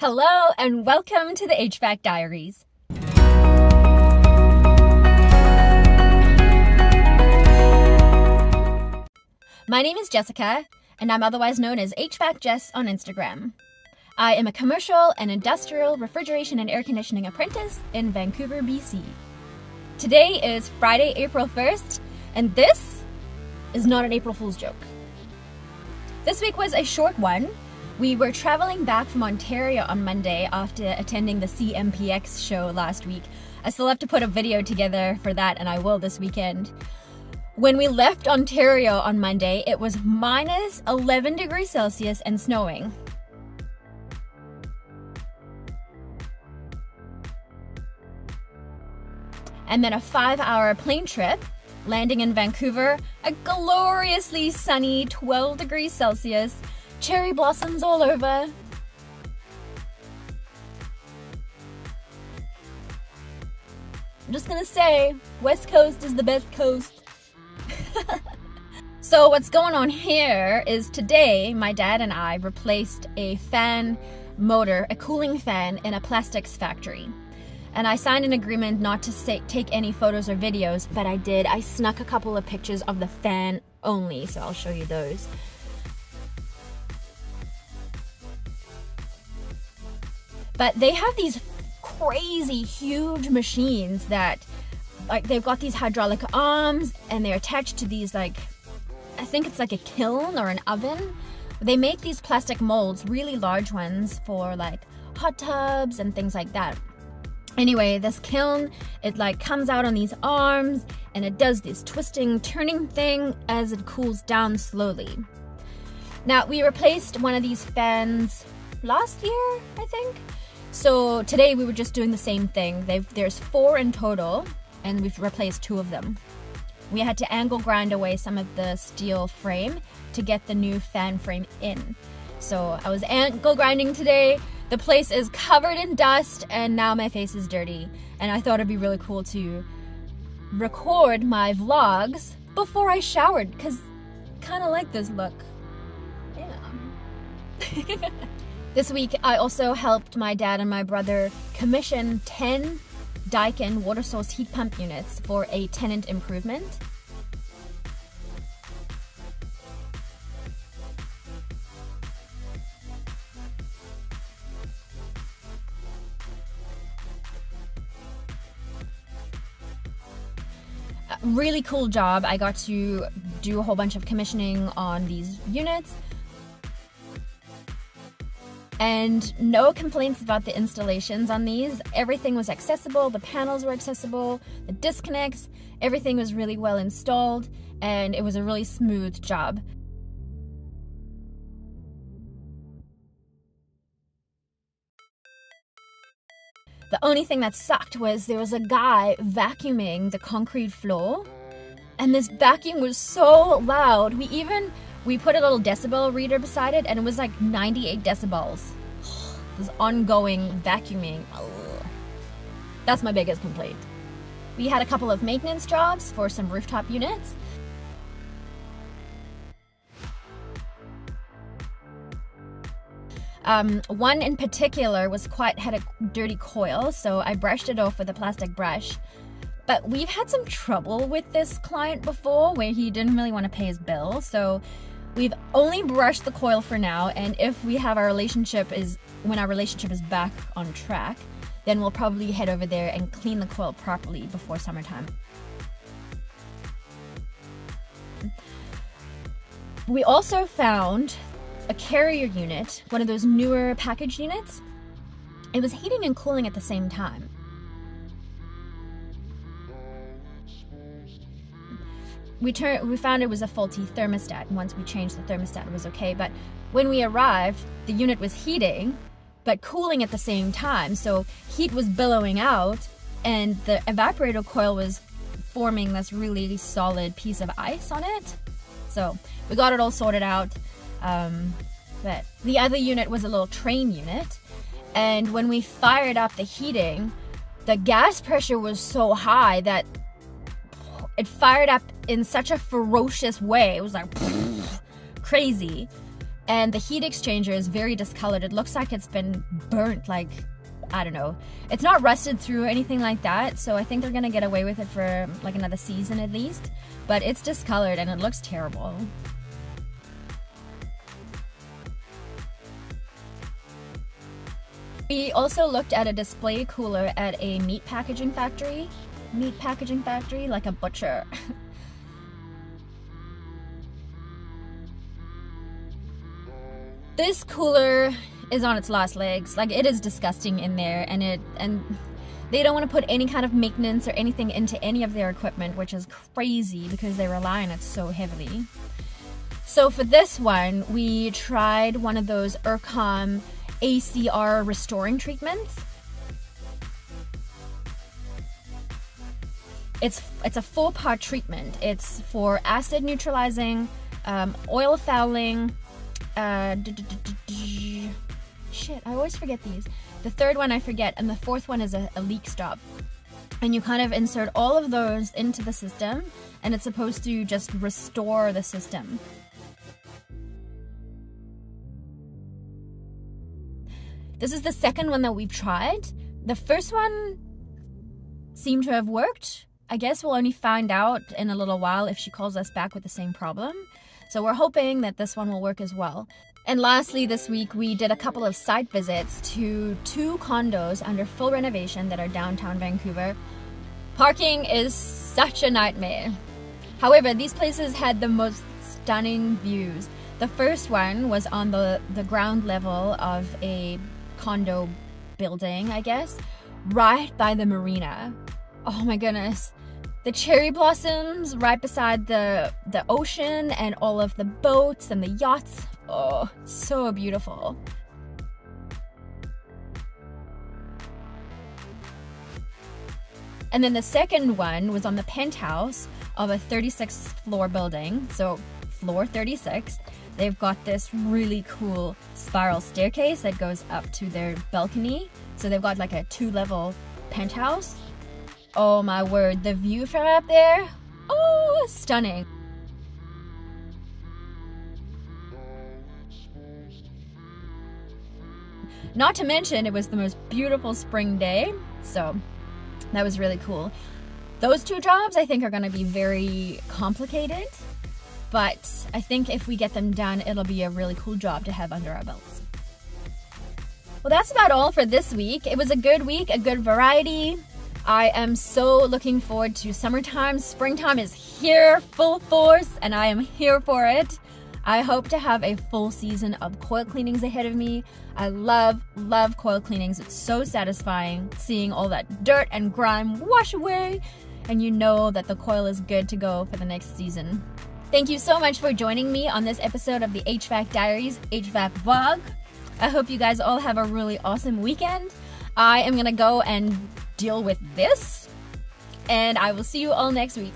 Hello and welcome to the HVAC Diaries. My name is Jessica and I'm otherwise known as HVAC Jess on Instagram. I am a commercial and industrial refrigeration and air conditioning apprentice in Vancouver, BC. Today is Friday, April 1st, and this is not an April Fool's joke. This week was a short one. We were traveling back from Ontario on Monday after attending the CMPX show last week. I still have to put a video together for that, and I will this weekend. When we left Ontario on Monday, it was minus 11 degrees Celsius and snowing. And then a 5-hour plane trip, landing in Vancouver, a gloriously sunny 12 degrees Celsius, cherry blossoms all over. I'm just gonna say, West Coast is the best coast. So what's going on here is today, my dad and I replaced a fan motor, a cooling fan in a plastics factory. And I signed an agreement not to take any photos or videos, but I did. I snuck a couple of pictures of the fan only, so I'll show you those. But they have these crazy huge machines that, like, they've got these hydraulic arms and they're attached to these, like, I think it's like a kiln or an oven. They make these plastic molds, really large ones, for like hot tubs and things like that. Anyway, this kiln, it like comes out on these arms and it does this twisting, turning thing as it cools down slowly. Now, we replaced one of these fans last year, I think. So today we were just doing the same thing. There's 4 in total and we've replaced 2 of them. We had to angle grind away some of the steel frame to get the new fan frame in. So I was angle grinding today. The place is covered in dust and now my face is dirty. And I thought it'd be really cool to record my vlogs before I showered, because I kind of like this look. Yeah. This week I also helped my dad and my brother commission 10 Daikin water source heat pump units for a tenant improvement. Really cool job. I got to do a whole bunch of commissioning on these units. And no complaints about the installations on these. Everything was accessible, the panels were accessible, the disconnects, everything was really well installed, and it was a really smooth job. The only thing that sucked was there was a guy vacuuming the concrete floor, and this vacuum was so loud. We put a little decibel reader beside it and it was like 98 decibels. This ongoing vacuuming. Ugh. That's my biggest complaint. We had a couple of maintenance jobs for some rooftop units. One in particular had a dirty coil, so I brushed it off with a plastic brush. But we've had some trouble with this client before where he didn't really want to pay his bill, so we've only brushed the coil for now, and if we have when our relationship is back on track, then we'll probably head over there and clean the coil properly before summertime. We also found a carrier unit, one of those newer package units. It was heating and cooling at the same time. We found it was a faulty thermostat, and once we changed the thermostat it was okay, but when we arrived the unit was heating but cooling at the same time, so heat was billowing out and the evaporator coil was forming this really solid piece of ice on it. So we got it all sorted out. But the other unit was a little train unit, and when we fired up the heating, the gas pressure was so high that it fired up in such a ferocious way. It was like crazy. And the heat exchanger is very discolored. It looks like it's been burnt, like, I don't know. It's not rusted through or anything like that, so I think they're gonna get away with it for like another season at least. But it's discolored and it looks terrible. We also looked at a display cooler at a meat packaging factory, like a butcher. This cooler is on its last legs. Like, it is disgusting in there, and they don't want to put any kind of maintenance or anything into any of their equipment, which is crazy because they rely on it so heavily. So for this one, we tried one of those Urcom ACR restoring treatments. It's a 4-part treatment. It's for acid neutralizing, oil fouling, shit, I always forget these. The third one I forget, and the fourth one is a leak stop. And you kind of insert all of those into the system, and it's supposed to just restore the system. This is the second one that we've tried. The first one seemed to have worked. I guess we'll only find out in a little while if she calls us back with the same problem. So we're hoping that this one will work as well. And lastly, this week we did a couple of site visits to 2 condos under full renovation that are downtown Vancouver. Parking is such a nightmare. However, these places had the most stunning views. The first one was on the ground level of a condo building, I guess, right by the marina. Oh my goodness. The cherry blossoms right beside the ocean and all of the boats and the yachts. Oh, so beautiful. And then the second one was on the penthouse of a 36th floor building. So floor 36. They've got this really cool spiral staircase that goes up to their balcony. So they've got like a 2-level penthouse. Oh my word, the view from up there, oh, stunning. Not to mention, it was the most beautiful spring day, so that was really cool. Those 2 jobs I think are going to be very complicated, but I think if we get them done, it'll be a really cool job to have under our belts. Well, that's about all for this week. It was a good week, a good variety. I am so looking forward to summertime. Springtime is here, full force, and I am here for it. I hope to have a full season of coil cleanings ahead of me. I love coil cleanings. It's so satisfying seeing all that dirt and grime wash away, and you know that the coil is good to go for the next season. Thank you so much for joining me on this episode of the HVAC Diaries HVAC Vlog. I hope you guys all have a really awesome weekend. I am gonna go and deal with this, and I will see you all next week.